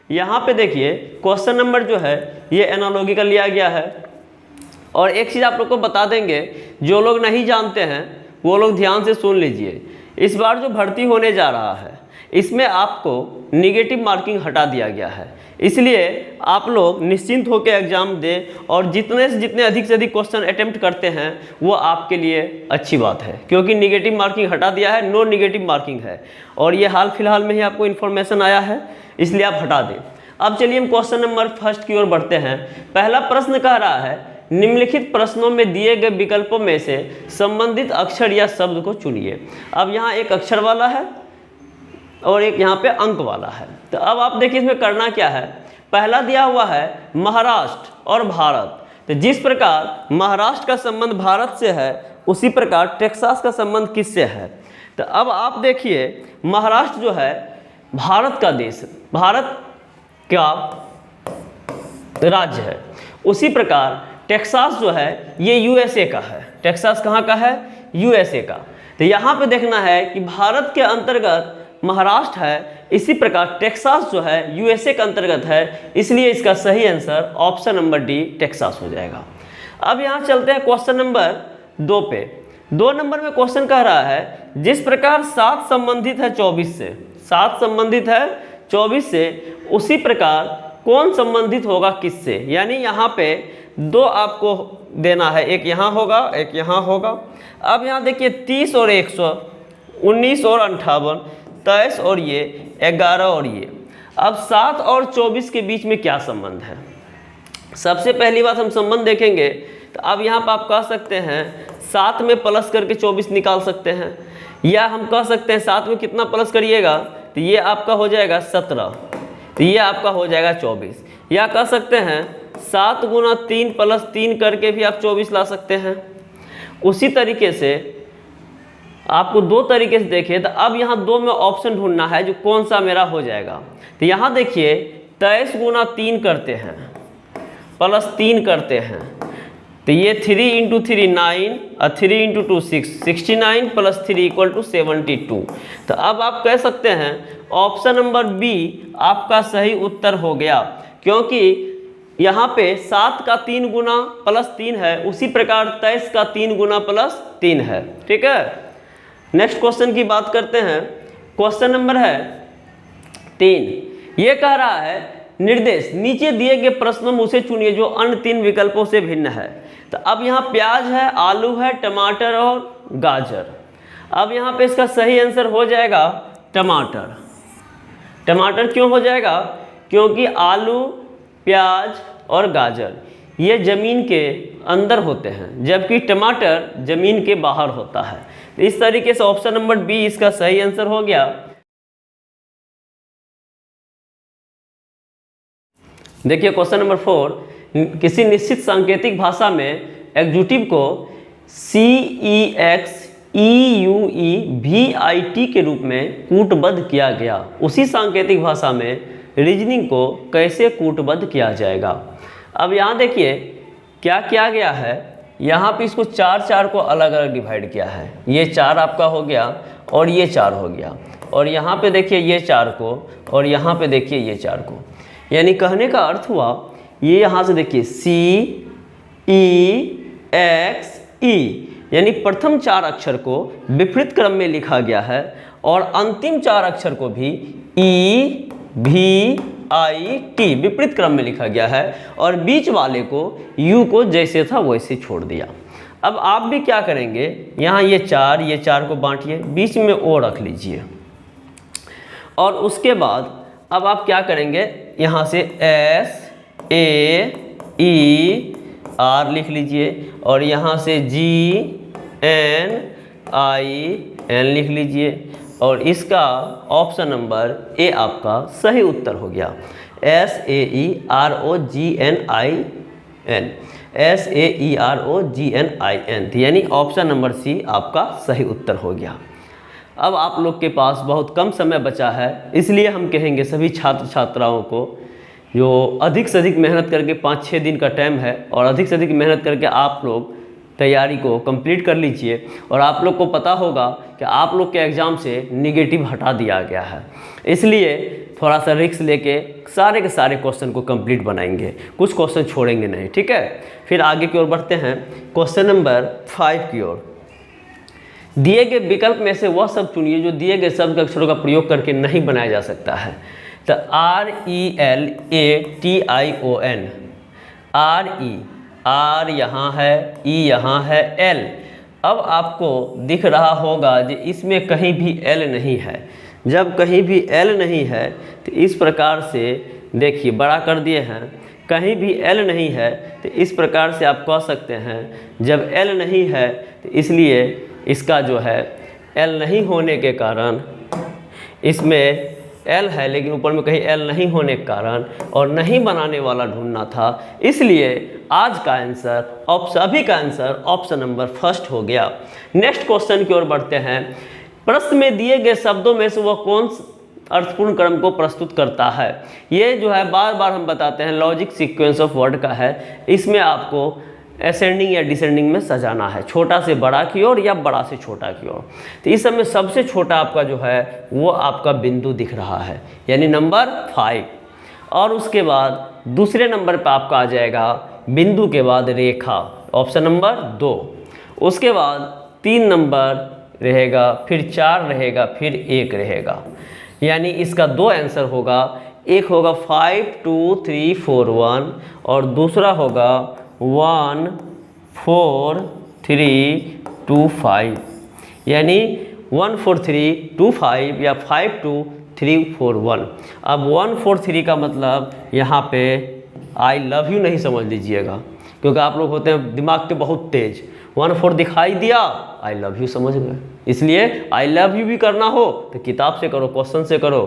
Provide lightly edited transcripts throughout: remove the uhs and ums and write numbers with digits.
यहाँ पे देखिए क्वेश्चन नंबर जो है ये एनालॉजिकल लिया गया है। और एक चीज़ आप लोग को बता देंगे, जो लोग नहीं जानते हैं वो लोग ध्यान से सुन लीजिए। इस बार जो भर्ती होने जा रहा है इसमें आपको निगेटिव मार्किंग हटा दिया गया है, इसलिए आप लोग निश्चिंत होकर एग्जाम दें और जितने से जितने अधिक से अधिक क्वेश्चन अटेम्प्ट करते हैं वो आपके लिए अच्छी बात है, क्योंकि निगेटिव मार्किंग हटा दिया है, नो निगेटिव मार्किंग है। और ये हाल फिलहाल में ही आपको इन्फॉर्मेशन आया है, इसलिए आप हटा दें। अब चलिए हम क्वेश्चन नंबर फर्स्ट की ओर बढ़ते हैं। पहला प्रश्न कह रहा है, निम्नलिखित प्रश्नों में दिए गए विकल्पों में से संबंधित अक्षर या शब्द को चुनिए। अब यहाँ एक अक्षर वाला है और एक यहाँ पे अंक वाला है। तो अब आप देखिए इसमें करना क्या है। पहला दिया हुआ है महाराष्ट्र और भारत। तो जिस प्रकार महाराष्ट्र का संबंध भारत से है उसी प्रकार टेक्सास का संबंध किससे है। तो अब आप देखिए महाराष्ट्र जो है भारत का देश, भारत का राज्य है, उसी प्रकार टेक्सास जो है ये यूएसए का है। टेक्सास कहाँ का है? यूएसए का। तो यहाँ पे देखना है कि भारत के अंतर्गत महाराष्ट्र है, इसी प्रकार टेक्सास जो है यूएसए के अंतर्गत है, इसलिए इसका सही answer option number D Texas हो जाएगा। अब यहाँ चलते हैं क्वेश्चन नंबर 2 पे। 2 नंबर में क्वेश्चन कह रहा है, जिस प्रकार 7 संबंधित है 24 से, 7 संबंधित है 24 से, उसी प्रकार कौन संबंधित होगा किससे। यानी यहाँ पे 2 आपको देना है, एक यहाँ होगा एक यहाँ होगा। अब यहाँ देखिए 30 और 100, 19 और 58, 23 और ये 11 और ये। अब 7 और 24 के बीच में क्या संबंध है। सबसे पहली बात हम संबंध देखेंगे। तो अब यहाँ पर आप कह सकते हैं 7 में प्लस करके 24 निकाल सकते हैं, या हम कह सकते हैं 7 में कितना प्लस करिएगा तो ये आपका हो जाएगा 17, तो ये आपका हो जाएगा 24। या कह सकते हैं 7 गुना 3 प्लस 3 करके भी आप 24 ला सकते हैं। उसी तरीके से आपको 2 तरीके से देखें। तो अब यहाँ 2 में ऑप्शन ढूंढना है जो कौन सा मेरा हो जाएगा। तो यहाँ देखिए 23 गुना 3 करते हैं प्लस 3 करते हैं, तो ये 3 इंटू 3 9 और 3 इंटू 2 6, 69 प्लस 3 इक्वल टू 72। तो अब आप कह सकते हैं ऑप्शन नंबर बी आपका सही उत्तर हो गया, क्योंकि यहाँ पे 7 का 3 गुना प्लस 3 है, उसी प्रकार 23 का 3 गुना प्लस 3 है। ठीक है, नेक्स्ट क्वेश्चन की बात करते हैं। क्वेश्चन नंबर है 3। ये कह रहा है, निर्देश नीचे दिए गए प्रश्नों में उसे चुनिए जो अन्य 3 विकल्पों से भिन्न है। तो अब यहाँ प्याज है, आलू है, टमाटर और गाजर। अब यहाँ पे इसका सही आंसर हो जाएगा टमाटर। टमाटर क्यों हो जाएगा? क्योंकि आलू, प्याज और गाजर ये ज़मीन के अंदर होते हैं, जबकि टमाटर ज़मीन के बाहर होता है। तो इस तरीके से ऑप्शन नंबर बी इसका सही आंसर हो गया। देखिए क्वेश्चन नंबर 4, किसी निश्चित सांकेतिक भाषा में एग्जीक्यूटिव को CEXEUEVIT के रूप में कूटबद्ध किया गया, उसी सांकेतिक भाषा में रीजनिंग को कैसे कूटबद्ध किया जाएगा। अब यहाँ देखिए क्या किया गया है, यहाँ पे इसको 4 को अलग अलग डिवाइड किया है। ये 4 आपका हो गया और ये 4 हो गया, और यहाँ पे देखिए ये 4 को, और यहाँ पे देखिए ये 4 को। यानी कहने का अर्थ हुआ ये यहाँ से देखिए CEXE, यानी प्रथम 4 अक्षर को विपरीत क्रम में लिखा गया है और अंतिम 4 अक्षर को भी EVIT विपरीत क्रम में लिखा गया है, और बीच वाले को U को जैसे था वैसे छोड़ दिया। अब आप भी क्या करेंगे, यहाँ ये 4 को बांटिए, बीच में O रख लीजिए, और उसके बाद अब आप क्या करेंगे, यहाँ से SAER लिख लीजिए, और यहाँ से GNIN लिख लीजिए, और इसका ऑप्शन नंबर ए आपका सही उत्तर हो गया। SAEROGNIN, यानी ऑप्शन नंबर सी आपका सही उत्तर हो गया। अब आप लोग के पास बहुत कम समय बचा है, इसलिए हम कहेंगे सभी छात्र छात्राओं को जो अधिक से अधिक मेहनत करके 5-6 दिन का टाइम है, और अधिक से अधिक मेहनत करके आप लोग तैयारी को कंप्लीट कर लीजिए। और आप लोग को पता होगा कि आप लोग के एग्ज़ाम से निगेटिव हटा दिया गया है, इसलिए थोड़ा सा रिस्क लेके सारे के सारे क्वेश्चन को कंप्लीट बनाएंगे, कुछ क्वेश्चन छोड़ेंगे नहीं, ठीक है। फिर आगे की ओर बढ़ते हैं क्वेश्चन नंबर 5 की ओर। दिए गए विकल्प में से वह शब्द चुनिए जो दिए गए शब्द अक्षरों का प्रयोग करके नहीं बनाया जा सकता है। तो RELATION, R यहाँ है, E यहाँ है, L। अब आपको दिख रहा होगा कि इसमें कहीं भी L नहीं है। जब कहीं भी L नहीं है तो इस प्रकार से देखिए, बड़ा कर दिए हैं, कहीं भी L नहीं है तो इस प्रकार से आप कह सकते हैं जब L नहीं है तो इसलिए इसका जो है L नहीं होने के कारण, इसमें L है लेकिन ऊपर में कहीं L नहीं होने के कारण और नहीं बनाने वाला ढूंढना था, इसलिए आज का आंसर सभी का आंसर ऑप्शन नंबर फर्स्ट हो गया। नेक्स्ट क्वेश्चन की ओर बढ़ते हैं। प्रश्न में दिए गए शब्दों में से वह कौन अर्थपूर्ण क्रम को प्रस्तुत करता है। ये जो है बार बार हम बताते हैं लॉजिक सीक्वेंस ऑफ वर्ड का है। इसमें आपको असेंडिंग या डिसेंडिंग में सजाना है, छोटा से बड़ा की ओर या बड़ा से छोटा की ओर। तो इस समय सबसे छोटा आपका जो है वो आपका बिंदु दिख रहा है, यानी नंबर 5। और उसके बाद दूसरे नंबर पर आपका आ जाएगा बिंदु के बाद रेखा, ऑप्शन नंबर 2। उसके बाद 3 नंबर रहेगा, फिर 4 रहेगा, फिर 1 रहेगा। यानी इसका 2 आंसर होगा, एक होगा 5 2 3 4 1 और दूसरा होगा 1 4 3 2 5, यानी 1 4 3 2 5 या 5 2 3 4 1। अब 1 4 3 का मतलब यहाँ पे आई लव यू नहीं समझ लीजिएगा, क्योंकि आप लोग होते हैं दिमाग के बहुत तेज। 1 4 दिखाई दिया, आई लव यू समझ गए। इसलिए आई लव यू भी करना हो तो किताब से करो, क्वेश्चन से करो।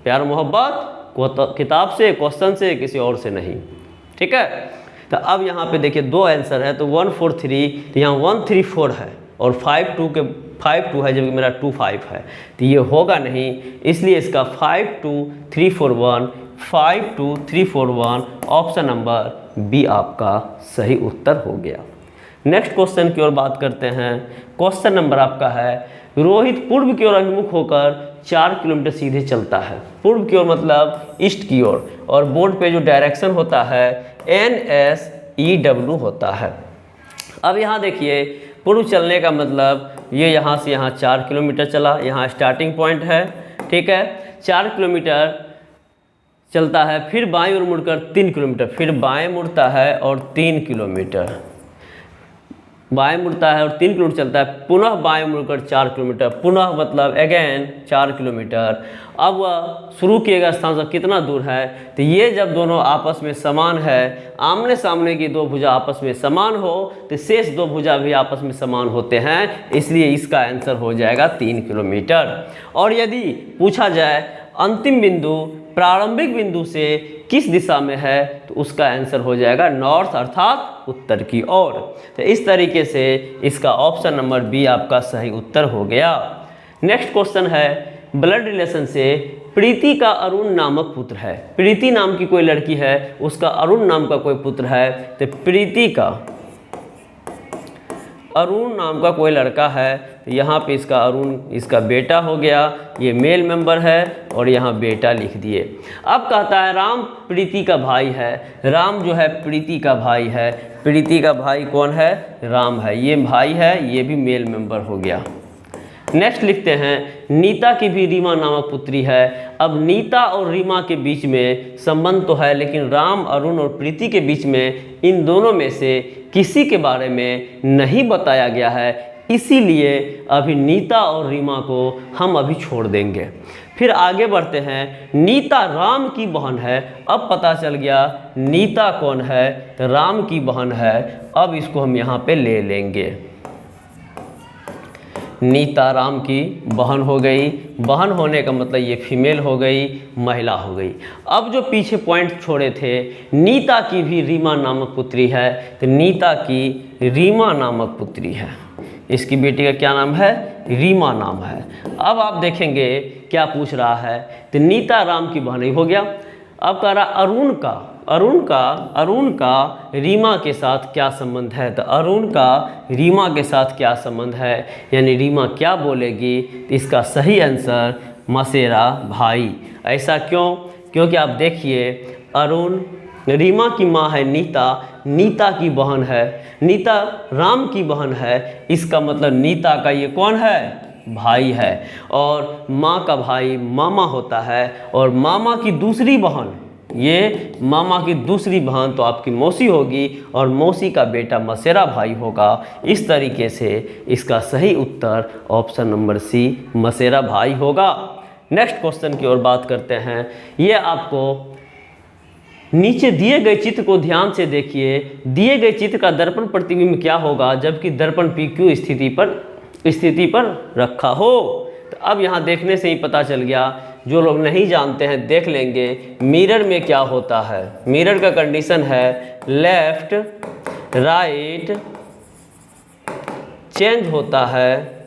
प्यार मोहब्बत किताब से, क्वेश्चन से, किसी और से नहीं, ठीक है। तो अब यहाँ पे देखिए 2 आंसर है, तो 1 4 3, तो यहाँ 1 3 4 है और 5 2 है, जबकि मेरा 2 5 है, तो ये होगा नहीं। इसलिए इसका 5 2 3 4 1, 5 2 3 4 1 ऑप्शन नंबर बी आपका सही उत्तर हो गया। नेक्स्ट क्वेश्चन की ओर बात करते हैं। क्वेश्चन नंबर आपका है, रोहित पूर्व की ओर अभिमुख होकर 4 किलोमीटर सीधे चलता है। पूर्व की ओर मतलब ईस्ट की ओर, और बोर्ड पे जो डायरेक्शन होता है NSEW होता है। अब यहाँ देखिए, पूर्व चलने का मतलब ये यहाँ से यहाँ 4 किलोमीटर चला, यहाँ स्टार्टिंग पॉइंट है, ठीक है। 4 किलोमीटर चलता है, फिर बाएं ओर मुड़कर 3 किलोमीटर, फिर बाएं मुड़ता है और 3 किलोमीटर, बाएं मुड़ता है और 3 किलोमीटर चलता है, पुनः बाएं मुड़कर 4 किलोमीटर, पुनः मतलब अगेन 4 किलोमीटर। अब वह शुरू किए गए स्थान से कितना दूर है, तो ये जब दोनों आपस में समान है, आमने सामने की 2 भुजा आपस में समान हो तो शेष 2 भुजा भी आपस में समान होते हैं, इसलिए इसका आंसर हो जाएगा 3 किलोमीटर। और यदि पूछा जाए अंतिम बिंदु प्रारंभिक बिंदु से किस दिशा में है, तो उसका आंसर हो जाएगा नॉर्थ, अर्थात उत्तर की ओर। तो इस तरीके से इसका ऑप्शन नंबर बी आपका सही उत्तर हो गया। नेक्स्ट क्वेश्चन है, ब्लड रिलेशन से प्रीति का अरुण नामक पुत्र है। प्रीति नाम की कोई लड़की है, उसका अरुण नाम का कोई पुत्र है, तो प्रीति का अरुण नाम का कोई लड़का है, तो यहाँ पे इसका अरुण इसका बेटा हो गया, ये मेल मेंबर है और यहाँ बेटा लिख दिए। अब कहता है राम प्रीति का भाई है। राम जो है प्रीति का भाई है। प्रीति का भाई कौन है? राम है। ये भाई है, ये भी मेल मेंबर हो गया। नेक्स्ट लिखते हैं, नीता की भी रीमा नामक पुत्री है। अब नीता और रीमा के बीच में संबंध तो है, लेकिन राम, अरुण और प्रीति के बीच में इन दोनों में से किसी के बारे में नहीं बताया गया है, इसीलिए अभी नीता और रीमा को हम अभी छोड़ देंगे। फिर आगे बढ़ते हैं, नीता राम की बहन है। अब पता चल गया नीता कौन है, तो राम की बहन है। अब इसको हम यहाँ पे ले लेंगे। नीता राम की बहन हो गई। बहन होने का मतलब ये फीमेल हो गई, महिला हो गई। अब जो पीछे पॉइंट छोड़े थे, नीता की भी रीमा नामक पुत्री है, तो नीता की रीमा नामक पुत्री है। इसकी बेटी का क्या नाम है? रीमा नाम है। अब आप देखेंगे क्या पूछ रहा है, तो नीता राम की बहन ही हो गया। अब कह रहा अरुण का रीमा के साथ क्या संबंध है, तो अरुण का रीमा के साथ क्या संबंध है, यानी रीमा क्या बोलेगी, तो इसका सही आंसर मसेरा भाई। ऐसा क्यों? क्योंकि आप देखिए अरुण, रीमा की माँ है नीता, नीता की बहन है, नीता राम की बहन है, इसका मतलब नीता का ये कौन है? भाई है। और माँ का भाई मामा होता है, और मामा की दूसरी बहन, ये मामा की दूसरी बहन तो आपकी मौसी होगी, और मौसी का बेटा मसेरा भाई होगा। इस तरीके से इसका सही उत्तर ऑप्शन नंबर सी मसेरा भाई होगा। नेक्स्ट क्वेश्चन की ओर बात करते हैं। ये आपको नीचे दिए गए चित्र को ध्यान से देखिए। दिए गए चित्र का दर्पण प्रतिबिंब क्या होगा जबकि दर्पण PQ स्थिति पर रखा हो? तो अब यहाँ देखने से ही पता चल गया, जो लोग नहीं जानते हैं देख लेंगे मिरर में क्या होता है। मिरर का कंडीशन है लेफ्ट राइट चेंज होता है,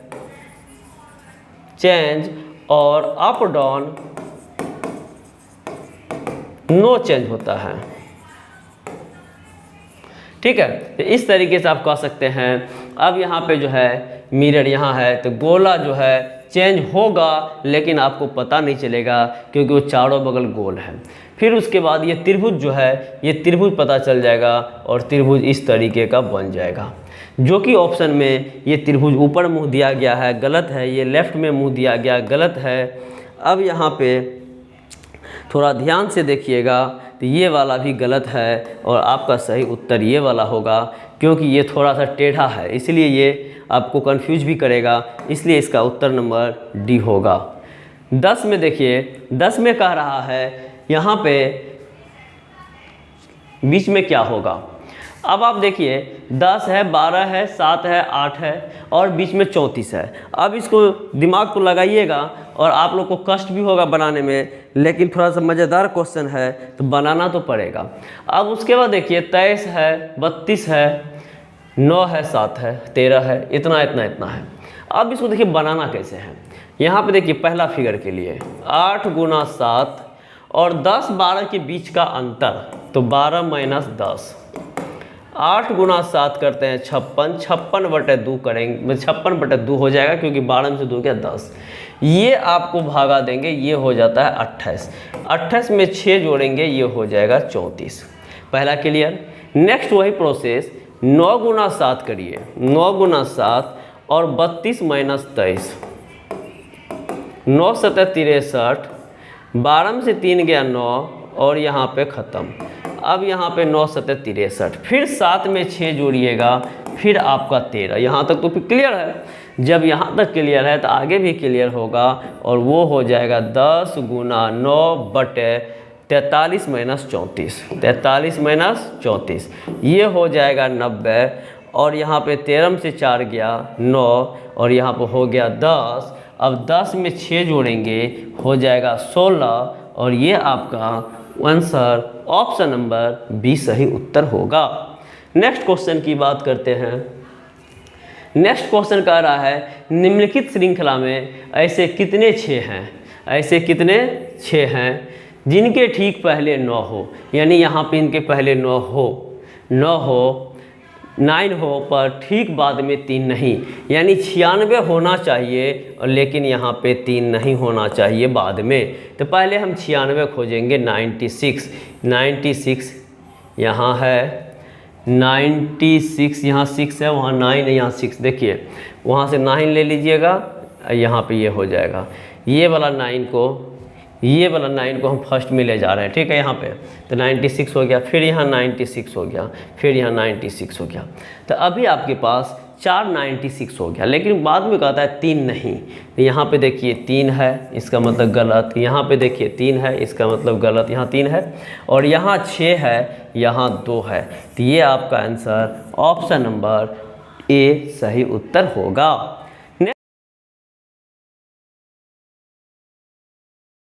चेंज, और अप डाउन नो चेंज होता है। ठीक है, तो इस तरीके से आप कह सकते हैं। अब यहाँ पे जो है मिरर यहाँ है, तो गोला जो है चेंज होगा लेकिन आपको पता नहीं चलेगा क्योंकि वो चारों बगल गोल है। फिर उसके बाद ये त्रिभुज जो है, ये त्रिभुज पता चल जाएगा और त्रिभुज इस तरीके का बन जाएगा, जो कि ऑप्शन में ये त्रिभुज ऊपर मुंह दिया गया है, गलत है। ये लेफ्ट में मुंह दिया गया, गलत है। अब यहाँ पे थोड़ा ध्यान से देखिएगा, तो ये वाला भी गलत है और आपका सही उत्तर ये वाला होगा, क्योंकि ये थोड़ा सा टेढ़ा है, इसलिए ये आपको कंफ्यूज भी करेगा, इसलिए इसका उत्तर नंबर डी होगा। 10 में देखिए, 10 में कह रहा है यहाँ पे बीच में क्या होगा। अब आप देखिए 10 है, 12 है, 7 है, 8 है और बीच में 34 है। अब इसको दिमाग को लगाइएगा और आप लोग को कष्ट भी होगा बनाने में, लेकिन थोड़ा सा मज़ेदार क्वेश्चन है तो बनाना तो पड़ेगा। अब उसके बाद देखिए 23 है, 32 है, 9 है, 7 है, 13 है, इतना इतना इतना है। अब इसको देखिए बनाना कैसे है। यहाँ पे देखिए पहला फिगर के लिए 8 गुना 7 और 10 12 के बीच का अंतर, तो 12 माइनस 10। 8 गुना 7 करते हैं 56, 56/2 करेंगे, 56/2 हो जाएगा क्योंकि 12 में से 2 क्या 10। ये आपको भागा देंगे, ये हो जाता है 28। 28 में 6 जोड़ेंगे, ये हो जाएगा 34। पहला क्लियर। नेक्स्ट वही प्रोसेस 9 गुना 7 करिए, 9 गुना 7 और 32 माइनस 23, 9 7 63, 12 में से 3 गया 9 और यहाँ पे ख़त्म। अब यहाँ पे 9 7 63, फिर 7 में 6 जोड़िएगा, फिर आपका 13। यहाँ तक तो फिर क्लियर है। जब यहाँ तक क्लियर है तो आगे भी क्लियर होगा और वो हो जाएगा 10 गुना 9 बटे 43 माइनस 34, 43 माइनस 34, ये हो जाएगा 90। और यहाँ पे 13 में से 4 गया 9 और यहाँ पे हो गया 10। अब 10 में 6 जोड़ेंगे, हो जाएगा 16 और ये आपका आंसर ऑप्शन नंबर बी सही उत्तर होगा। नेक्स्ट क्वेश्चन की बात करते हैं। नेक्स्ट क्वेश्चन कह रहा है निम्नलिखित श्रृंखला में ऐसे कितने 6 हैं, ऐसे कितने 6 हैं जिनके ठीक पहले 9 हो, यानी यहाँ पे इनके पहले 9 हो 9 हो पर ठीक बाद में 3 नहीं, यानी 96 होना चाहिए और लेकिन यहाँ पे 3 नहीं होना चाहिए बाद में। तो पहले हम 96 खोजेंगे। 96 यहाँ है, 96 यहाँ 6 है, वहाँ 9 है, यहाँ 6। देखिए वहाँ से 9 ले लीजिएगा, यहाँ पे ये हो जाएगा। ये वाला 9 को हम फर्स्ट में ले जा रहे हैं, ठीक है। यहाँ पे तो 96 हो गया, फिर यहाँ 96 हो गया, फिर यहाँ 96 हो गया। तो अभी आपके पास 4 96 हो गया, लेकिन बाद में कहता है 3 नहीं। तो यहाँ पे देखिए 3 है, इसका मतलब गलत। यहाँ पे देखिए 3 है, इसका मतलब गलत। यहाँ 3 है और यहाँ 6 है, यहाँ 2 है। तो ये आपका आंसर ऑप्शन नंबर ए सही उत्तर होगा।